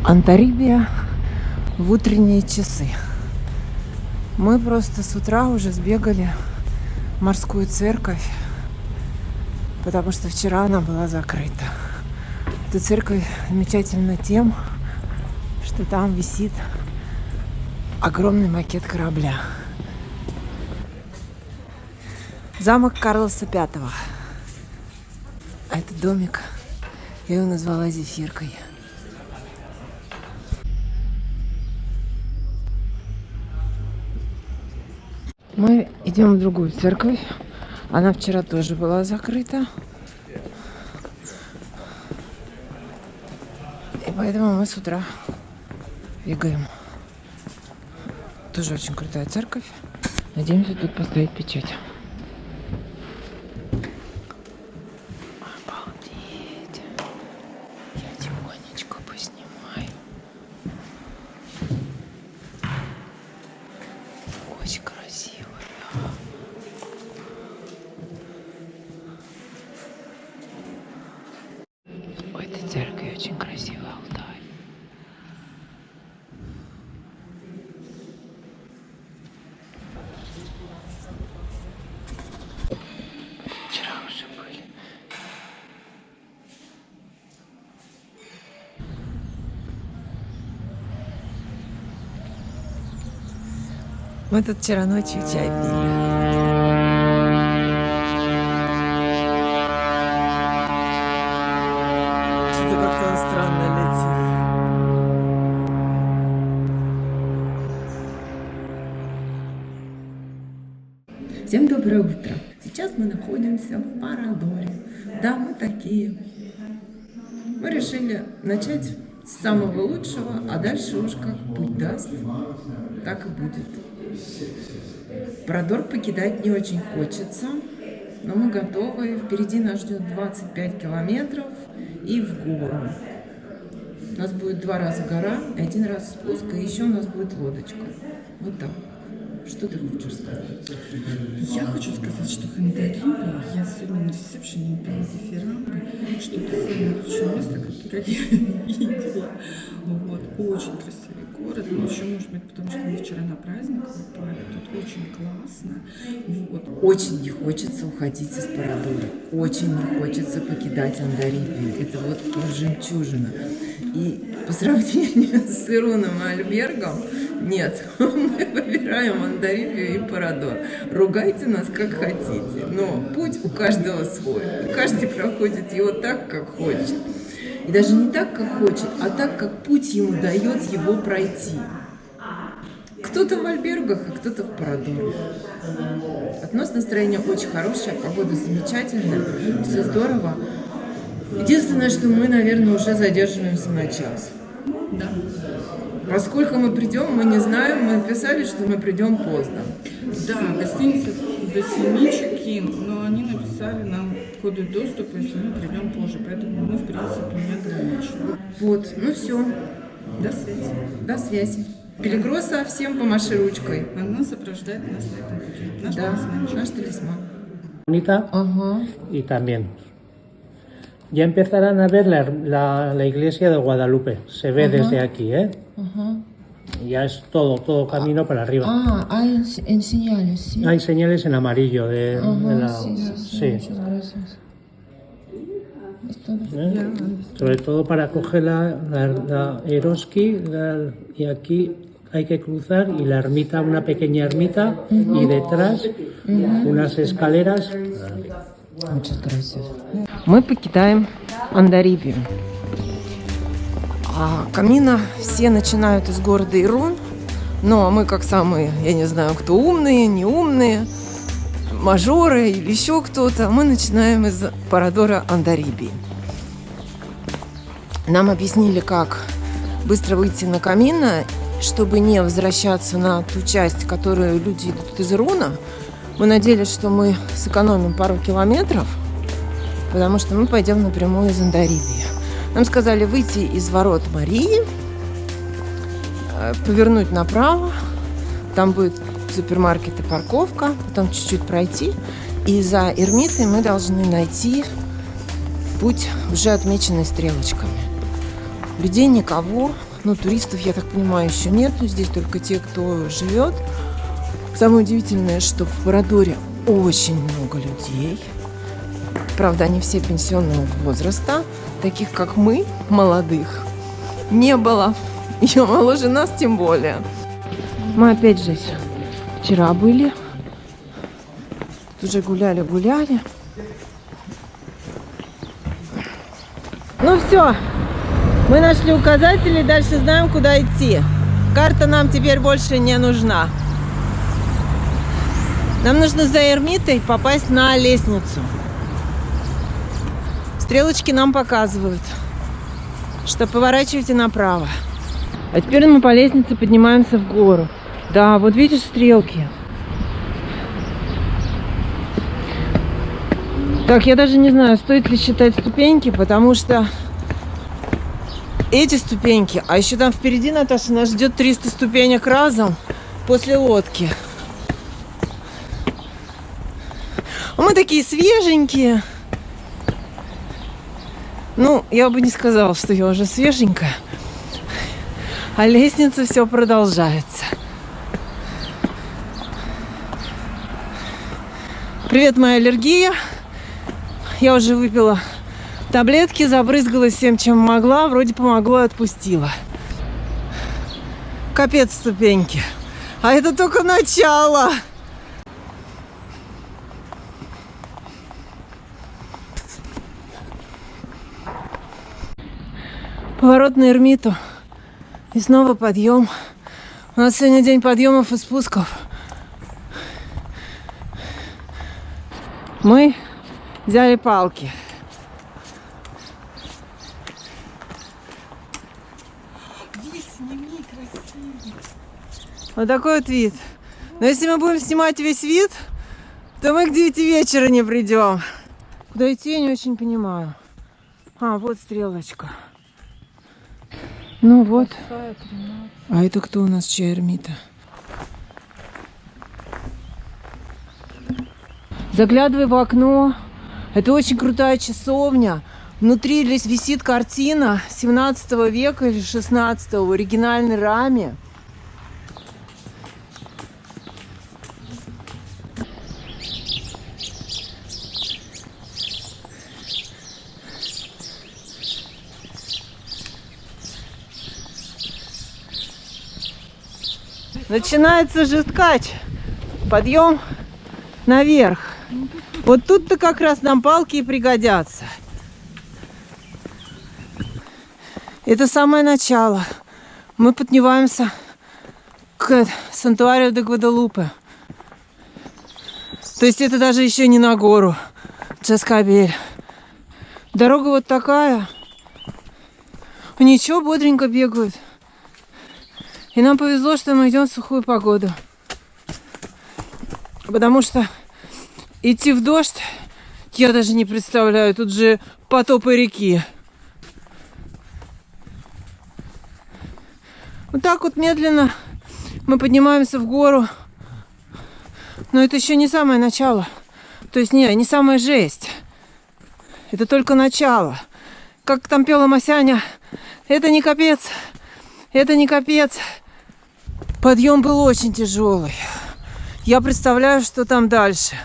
Антарибия в утренние часы. Мы просто с утра уже сбегали в морскую церковь, потому что вчера она была закрыта. Эта церковь замечательна тем, что там висит огромный макет корабля. Замок Карлоса V. А этот домик, я его назвала Зефиркой. Мы идем в другую церковь. Она вчера тоже была закрыта. И поэтому мы с утра бегаем. Тоже очень крутая церковь. Надеемся тут поставить печать. Обалдеть. Я тихонечко поснимаю. Очень красиво. У этой церкви очень красивый алтарь. Вчера уже были. Мы тут вчера ночью чай пили. Что-то как-то он странно летит. Всем доброе утро. Сейчас мы находимся в Парадоре. Да, мы такие. Мы решили начать с самого лучшего, а дальше уж как путь даст, так и будет. Парадор покидать не очень хочется, но мы готовы. Впереди нас ждет 25 километров и в гору. У нас будет 2 раза гора, 1 раз спуск, и еще у нас будет лодочка. Вот так. Что ты хочешь сказать? Я хочу сказать, что Хандарибия, я сегодня на ресепшене пила дифирамбы, что это самое лучшее место, которое я видела. Вот. Очень красивый город, но еще, может быть, потому что мы вчера на праздник попали, тут очень классно. Вот. Очень не хочется уходить из Парадора, очень не хочется покидать Антарибию. Это вот жемчужина. И по сравнению с Ируном и Альбергом, нет, мы выбираем Антарибию и Парадор. Ругайте нас как хотите, но путь у каждого свой. Каждый проходит его так, как хочет. И даже не так, как хочет, а так, как путь ему дает его пройти. Кто-то в Альбергах, а кто-то в Парадоре. От нас настроение очень хорошее, погода замечательная, все здорово. Единственное, что мы, наверное, уже задерживаемся на час. Да. Поскольку мы придем, мы не знаем, мы писали, что мы придем поздно. Да, гостиница до 7 чек-ин, но они написали нам коды доступа, если мы придем позже, поэтому мы, в принципе, не ограничены. Вот, ну все, До связи. до связи. Пелигроса, всем помаши ручкой. Она сопровождает нас на этом пути. Наш Да, талисманчик. наш талисман. Bonita Ага. y también. Ya empezarán a ver la iglesia de Guadalupe. Se ve desde aquí, ¿eh? Ага. Ya es todo camino para arriba. enseñales, sí. Hay señales en amarillo de la... Sí. ¿Eh? Sobre todo para coger la Eroski y aquí hay que cruzar y la ermita, una pequeña ermita y detrás unas escaleras. Очень красиво. Мы покидаем Антарибию. А Камино все начинают из города Ирун. Но мы, как самые, я не знаю, кто умные, не умные, мажоры или еще кто-то, мы начинаем из Парадора Антарибии. Нам объяснили, как быстро выйти на Камино, чтобы не возвращаться на ту часть, которую люди идут из Ируна. Мы надеялись, что мы сэкономим пару километров, потому что мы пойдем напрямую из Антарибии. Нам сказали выйти из ворот Марии, повернуть направо, там будет супермаркет и парковка, потом чуть-чуть пройти, и за Эрмитой мы должны найти путь, уже отмеченный стрелочками. Людей никого, Но туристов, я так понимаю, еще нет. Здесь только те, кто живет. Самое удивительное, что в Парадоре очень много людей. Правда, они все пенсионного возраста. Таких, как мы, молодых, не было. И моложе нас тем более. Мы опять же вчера были. Тут уже гуляли. Ну все, мы нашли указатели, дальше знаем, куда идти. Карта нам теперь больше не нужна. Нам нужно за Эрмитой попасть на лестницу. Стрелочки нам показывают, что поворачивайте направо. А теперь мы по лестнице поднимаемся в гору. Да, вот видишь стрелки. Так, я даже не знаю, стоит ли считать ступеньки, потому что эти ступеньки, а еще там впереди, Наташа, нас ждет 300 ступенек разом после лодки. А мы такие свеженькие. Ну, я бы не сказала, что я уже свеженькая. А лестница все продолжается. Привет, моя аллергия. Я уже выпила таблетки, забрызгалась всем, чем могла. Вроде помогло и отпустила. Капец ступеньки. А это только начало. Поворот на Эрмиту. И снова подъем. У нас сегодня день подъемов и спусков. Мы взяли палки. Вид сними, красивый. Вот такой вот вид. Но если мы будем снимать весь вид, то мы к 9 вечера не придем. Куда идти, я не очень понимаю. А, вот стрелочка. Ну вот. А это кто у нас, чья Эрмита? Заглядывай в окно. Это очень крутая часовня. Внутри висит картина 17 века или 16 в оригинальной раме. Начинается же скач. Подъем наверх. Вот тут-то как раз нам палки и пригодятся. Это самое начало. Мы поднимаемся к Сантуарио де Гваделупе. То есть это даже еще не на гору Джаскабель. Дорога вот такая. Ничего, бодренько бегают. И нам повезло, что мы идем в сухую погоду. Потому что идти в дождь, я даже не представляю. Тут же потопы реки. Вот так вот медленно мы поднимаемся в гору. Но это еще не самое начало. То есть не самая жесть. Это только начало. Как там пела Масяня, это не капец. Это не капец. Подъем был очень тяжелый. Я представляю, что там дальше.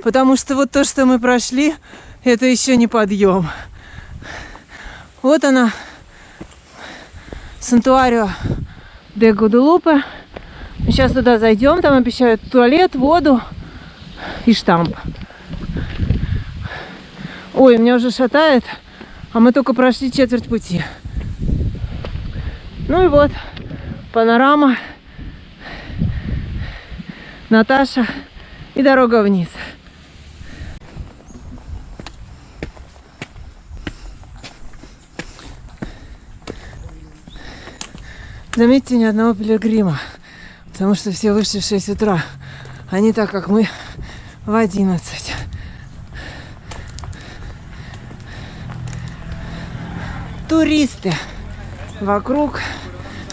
Потому что вот то, что мы прошли, это еще не подъем. Вот она, Сантуарио де Гваделупе. Сейчас туда зайдем. Там обещают туалет, воду и штамп. Ой, меня уже шатает. А мы только прошли четверть пути. Ну и вот, панорама. Наташа и дорога вниз. Заметьте, ни одного пилигрима, потому что все вышли в 6 утра, а не так, как мы, в 11. Туристы вокруг,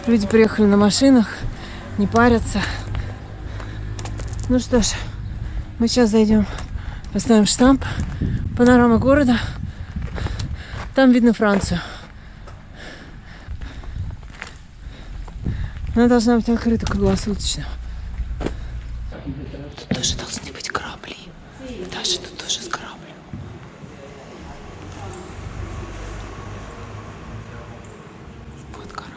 люди приехали на машинах, не парятся. Ну что ж, мы сейчас зайдем, поставим штамп, панорама города, там видно Францию. Она должна быть открыта круглосуточно. Тут тоже должны быть корабли. Даже тут тоже с кораблем. Вот корабль.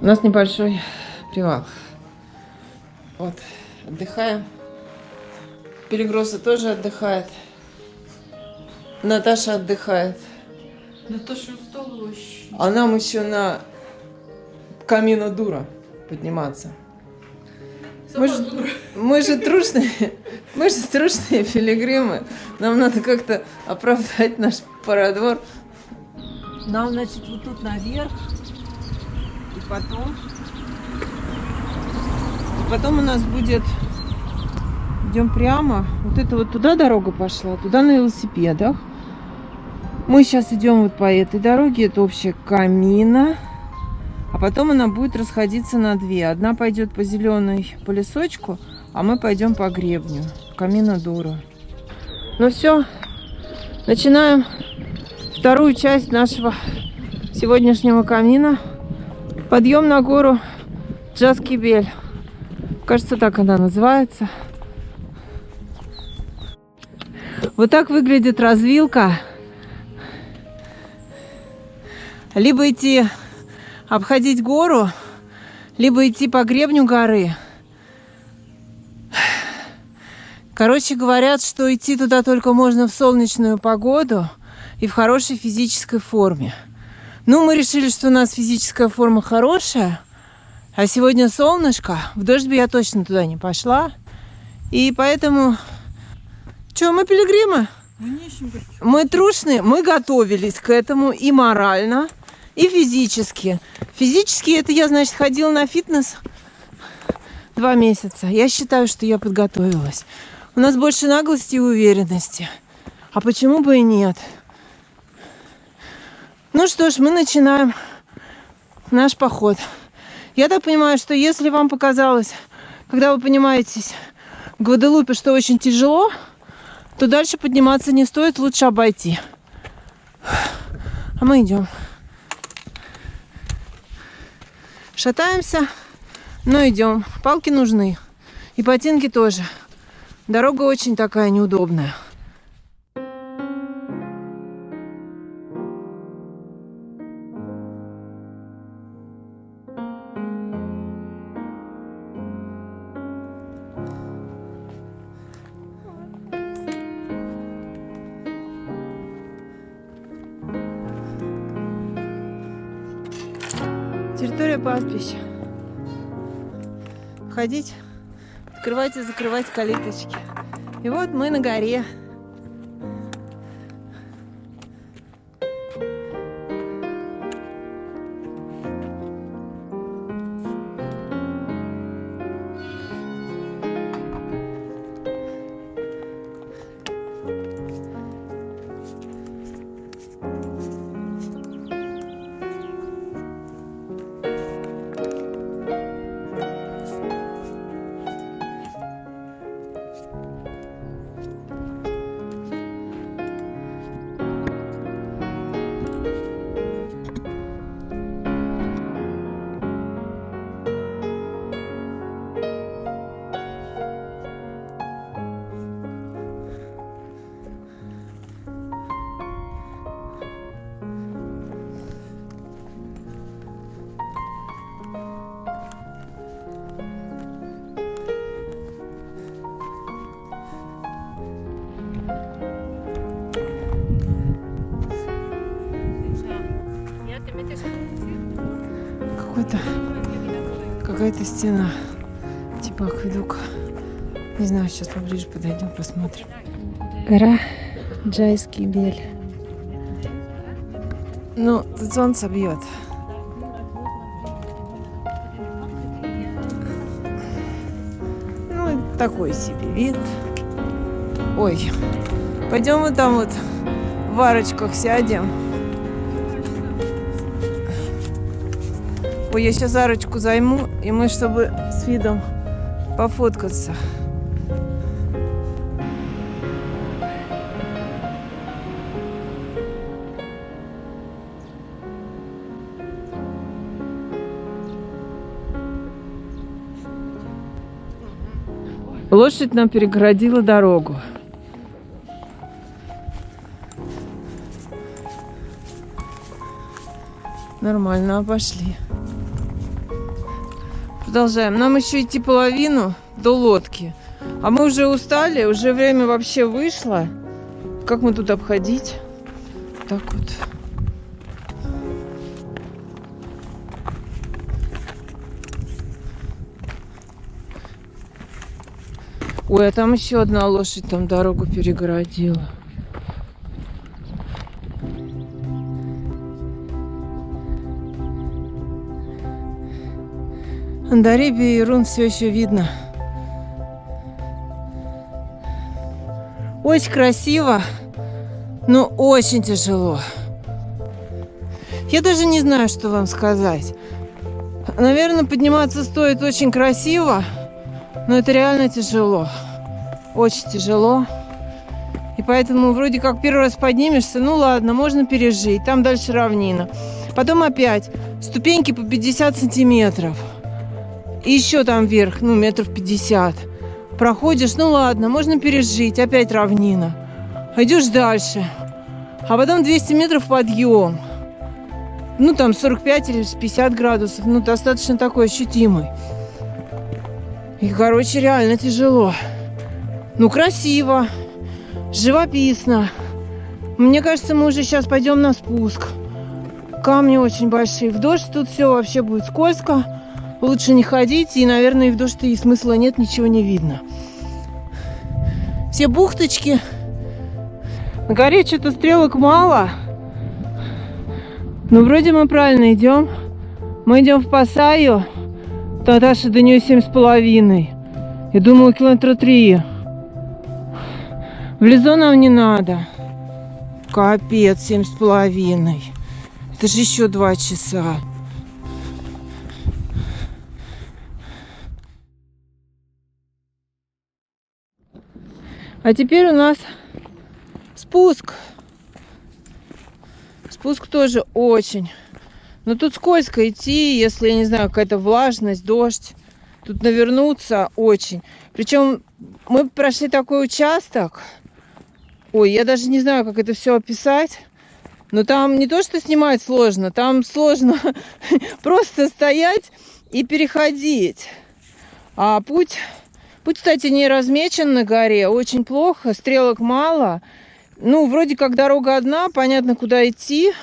У нас небольшой привал. Вот, отдыхаем. Пелигроса тоже отдыхает. Наташа отдыхает. Наташа устала вообще. А нам еще на Камино Дуро подниматься. Мы же трушные пилигримы. Нам надо как-то оправдать наш парадвор. Нам, значит, вот тут наверх. И потом у нас будет... Идем прямо. Вот это вот туда дорога пошла, туда на велосипедах. Мы сейчас идем вот по этой дороге. Это общая Камино. А потом она будет расходиться на две. Одна пойдет по зеленой по лесочку, а мы пойдем по гребню. Камино Дуро. Ну все. Начинаем вторую часть нашего сегодняшнего камина. Подъем на гору Джаскибель. Кажется, так она называется. Вот так выглядит развилка. Либо идти обходить гору, либо идти по гребню горы. Короче, говорят, что идти туда только можно в солнечную погоду и в хорошей физической форме. Ну, мы решили, что у нас физическая форма хорошая, а сегодня солнышко. В дождь бы я точно туда не пошла. И поэтому... Что, мы пилигримы? Мы трушные, мы готовились к этому и морально, и физически. Физически это я, значит, ходила на фитнес 2 месяца. Я считаю, что я подготовилась. У нас больше наглости и уверенности. А почему бы и нет? Ну что ж, мы начинаем наш поход. Я так понимаю, что если вам показалось, когда вы понимаетесь в Гваделупе, что очень тяжело, то дальше подниматься не стоит, лучше обойти. А мы идем. Шатаемся, но идем. Палки нужны. И ботинки тоже. Дорога очень такая неудобная. Территория пастбища. Входить, открывать и закрывать калиточки. И вот мы на горе. Какая-то стена, типа акведука. Не знаю, сейчас поближе подойдем, посмотрим. Гора Джаскибель. Ну, тут солнце бьет. Ну, такой себе вид. Ой, пойдем вот там вот в арочках сядем. Ой, я сейчас арочку займу, и мы, чтобы с видом пофоткаться. Лошадь нам перегородила дорогу. Нормально, обошли. Продолжаем. Нам еще идти половину до лодки. А мы уже устали, уже время вообще вышло. Как мы тут обходить? Так вот. Ой, а там еще одна лошадь там дорогу перегородила. Андарибию и Ирун все еще видно. Очень красиво, но очень тяжело. Я даже не знаю, что вам сказать. Наверное, подниматься стоит очень красиво, но это реально тяжело. Очень тяжело. И поэтому вроде как первый раз поднимешься, ну ладно, можно пережить. Там дальше равнина. Потом опять ступеньки по 50 сантиметров. И еще там вверх, ну, метров 50. Проходишь, ну ладно, можно пережить. Опять равнина. Идешь дальше. А потом 200 метров подъем. Ну, там 45 или 50 градусов. Ну, достаточно такой ощутимый. И, короче, реально тяжело. Ну, красиво. Живописно. Мне кажется, мы уже сейчас пойдем на спуск. Камни очень большие. В дождь тут все вообще будет скользко. Лучше не ходить. И, наверное, и в дождь и смысла нет, ничего не видно. Все бухточки. На горе что-то стрелок мало. Ну, вроде мы правильно идем. Мы идем в Пасайю. Наташа до нее 7,5. Я думала, километра 3. В Лизо нам не надо. Капец, 7,5. Это же еще 2 часа. А теперь у нас спуск. Спуск тоже очень. Но тут скользко идти, если, я не знаю, какая-то влажность, дождь. Тут навернуться очень. Причем мы прошли такой участок. Ой, я даже не знаю, как это все описать. Но там не то, что снимать сложно. Там сложно просто стоять и переходить. А путь, кстати, не размечен на горе. Очень плохо, стрелок мало. Ну, вроде как дорога одна, понятно, куда идти.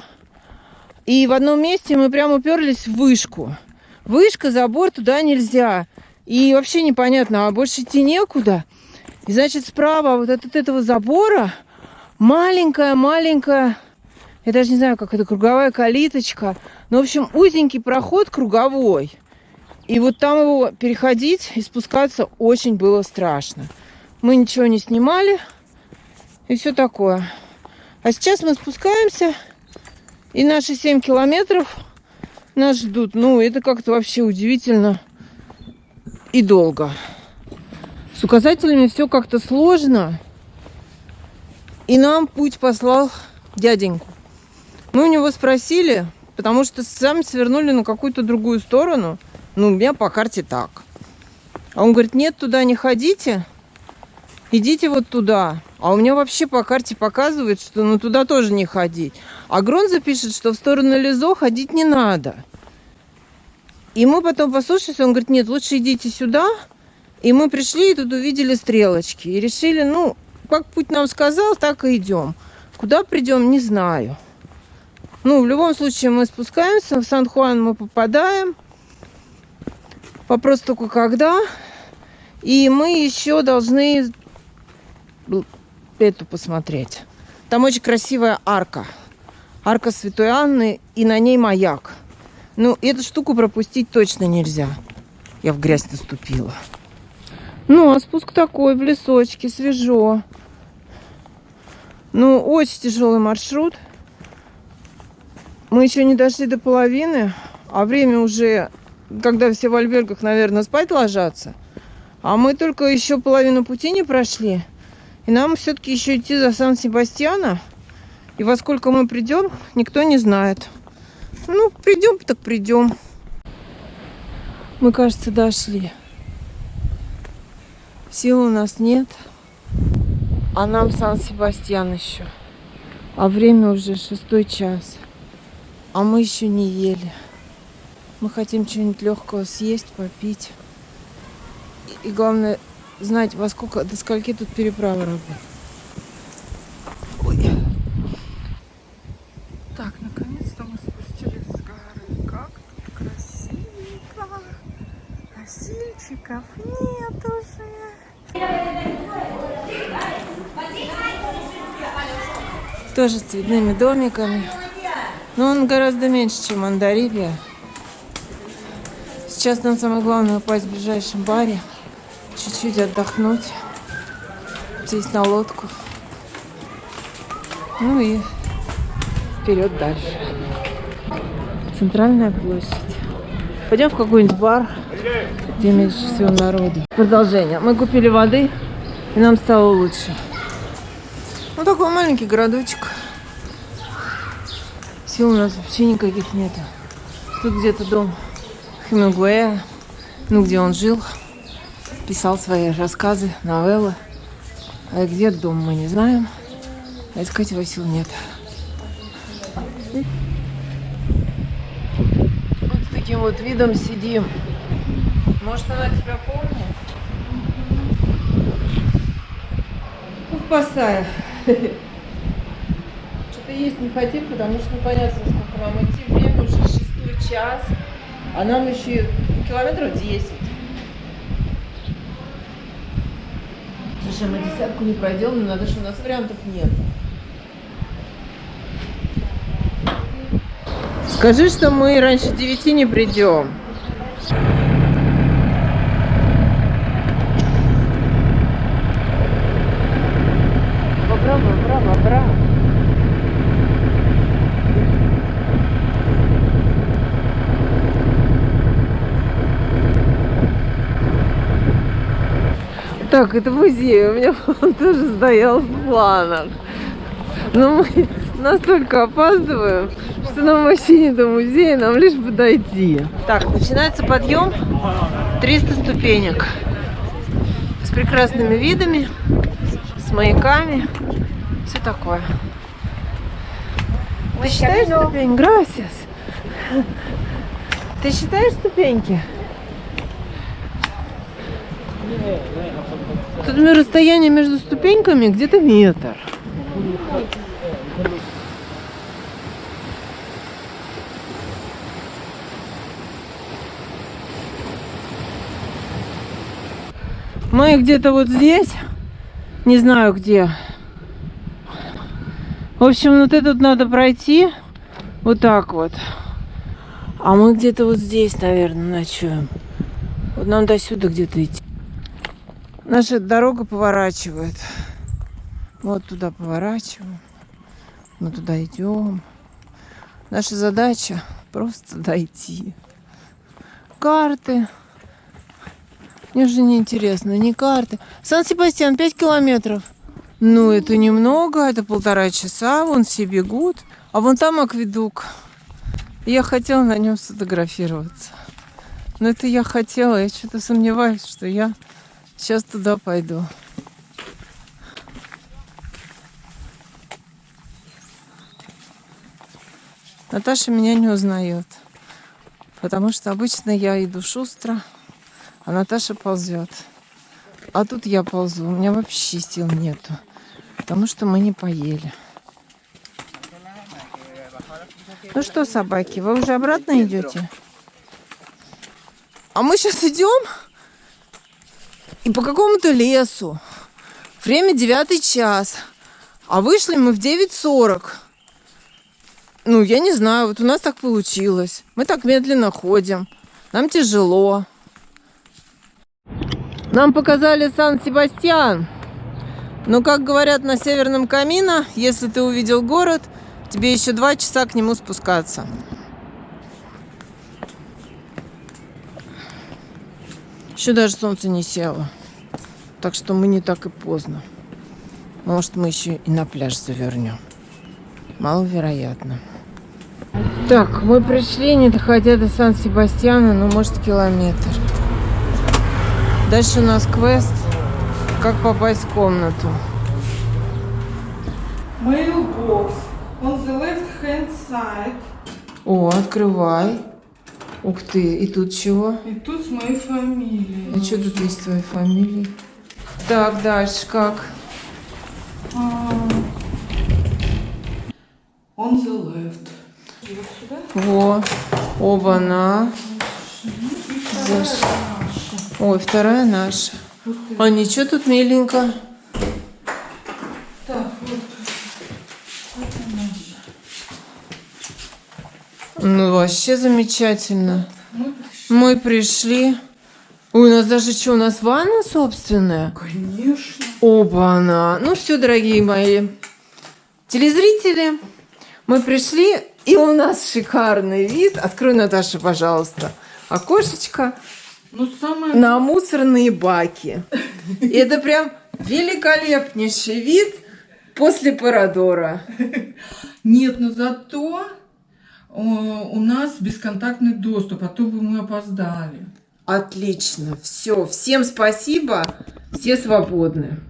И в одном месте мы прям уперлись в вышку. Вышка, забор, туда нельзя. И вообще непонятно, а больше идти некуда. И, значит, справа вот от этого забора маленькая, я даже не знаю, как это, круговая калиточка. Ну, в общем, узенький проход круговой. И вот там его переходить и спускаться очень было страшно. Мы ничего не снимали. И все такое. А сейчас мы спускаемся. И наши 7 километров нас ждут. Ну, это как-то вообще удивительно и долго. С указателями все как-то сложно. И нам путь послал дяденьку. Мы у него спросили, потому что сами свернули на какую-то другую сторону. Ну, у меня по карте так. А он говорит, нет, туда не ходите. Идите вот туда. А у меня вообще по карте показывает, что ну туда тоже не ходить. А Гронза пишет, что в сторону Лизо ходить не надо. И мы потом послушались, он говорит, нет, лучше идите сюда. И мы пришли и тут увидели стрелочки. И решили, ну, как путь нам сказал, так и идем. Куда придем, не знаю. Ну, в любом случае мы спускаемся, в Сан-Хуан мы попадаем. Вопрос только когда. И мы еще должны эту посмотреть. Там очень красивая арка. Арка Святой Анны, и на ней маяк. Ну, эту штуку пропустить точно нельзя. Я в грязь наступила. Ну, а спуск такой, в лесочке, свежо. Ну, очень тяжелый маршрут. Мы еще не дошли до половины, а время уже, когда все в альбергах, наверное, спать ложатся. А мы только еще половину пути не прошли. И нам все-таки еще идти до Сан-Себастьяна. И во сколько мы придем, никто не знает. Ну, придем, так придем. Мы, кажется, дошли. Сил у нас нет. А нам Сан-Себастьян еще. А время уже 6 час. А мы еще не ели. Мы хотим что-нибудь легкого съесть, попить. И главное, знать, во сколько, до скольки тут переправа работает. Ой. Так, наконец-то мы спустились с горы. Как тут красивенько. Носильщиков нет уже. Тоже с цветными домиками. Но он гораздо меньше, чем Андарибия. Сейчас нам самое главное упасть в ближайшем баре. Чуть-чуть отдохнуть. Сесть на лодку. Ну и вперед дальше. Центральная площадь. Пойдем в какой-нибудь бар, где меньше всего народу. Продолжение. Мы купили воды, и нам стало лучше. Ну, такой маленький городочек. Сил у нас вообще никаких нету. Тут где-то дом Хемингуэя, ну, где он жил, писал свои рассказы, новеллы. А где дом, мы не знаем. А искать его сил нет. Вот с таким вот видом сидим. Может, она тебя помнит? Ну, спасай. Что-то есть не хотим, потому что непонятно, сколько нам идти. Время уже 6 час, а нам еще километров 10. Слушай, мы 10 не пройдем, но надо, что у нас вариантов нет. Скажи, что мы раньше 9 не придем. Браво. Так, это музей. У меня он тоже стоял в планах. Но мы настолько опаздываем, что нам вообще не до музея, нам лишь бы дойти. Так, начинается подъем. 300 ступенек. С прекрасными видами, с маяками. Все такое. Ты считаешь ступень? Грасиас. Ты считаешь ступеньки? Тут расстояние между ступеньками где-то метр. Мы где-то вот здесь, не знаю где. В общем, вот этот надо пройти вот так вот. А мы где-то вот здесь, наверное, ночуем. Вот нам до сюда где-то идти. Наша дорога поворачивает. Вот туда поворачиваем. Мы туда идем. Наша задача просто дойти. Карты. Мне уже не интересно, ни карты. Сан-Себастьян 5 километров. Ну, это немного, это 1,5 часа. Вон все бегут. А вон там акведук. Я хотела на нем сфотографироваться. Но это я хотела. Я что-то сомневаюсь, что я сейчас туда пойду. Наташа меня не узнает. Потому что обычно я иду шустро, а Наташа ползет. А тут я ползу. У меня вообще сил нету. Потому что мы не поели. Ну что, собаки, вы уже обратно идете? А мы сейчас идем и по какому-то лесу. Время 9 час. А вышли мы в 9:40. Ну, я не знаю, вот у нас так получилось. Мы так медленно ходим. Нам тяжело. Нам показали Сан-Себастьян. Но, как говорят на Северном Камино, если ты увидел город, тебе еще 2 часа к нему спускаться. Еще даже солнце не село. Так что мы не так и поздно. Может, мы еще и на пляж завернем. Маловероятно. Так, мы пришли, не доходя до Сан-Себастьяна, ну, может, километр. Дальше у нас квест, как попасть в комнату. Mailbox. On the left hand side. О, открывай. Ух ты, и тут чего? И тут с моей фамилией. А что тут есть с твоей фамилией? Так, дальше как? On the left. Вот сюда. Во, оба-на. Ой, вторая наша. А ничего тут миленько. Так, вот. Ну, вообще замечательно. Мы пришли. Ой, у нас даже что, у нас ванна собственная? Конечно. Оба-на. Ну все, дорогие мои телезрители, мы пришли, и у нас шикарный вид. Открой, Наташа, пожалуйста, окошечко Ну, самое... на мусорные баки. И это прям великолепнейший вид после Парадора. Нет, но зато у нас бесконтактный доступ, а то бы мы опоздали. Отлично. Все. Всем спасибо. Все свободны.